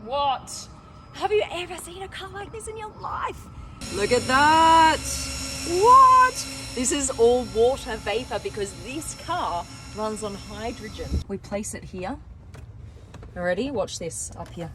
What? Have you ever seen a car like this in your life? Look at that. What? This is all water vapor because this car runs on hydrogen. We place it here. Ready? Watch this up here.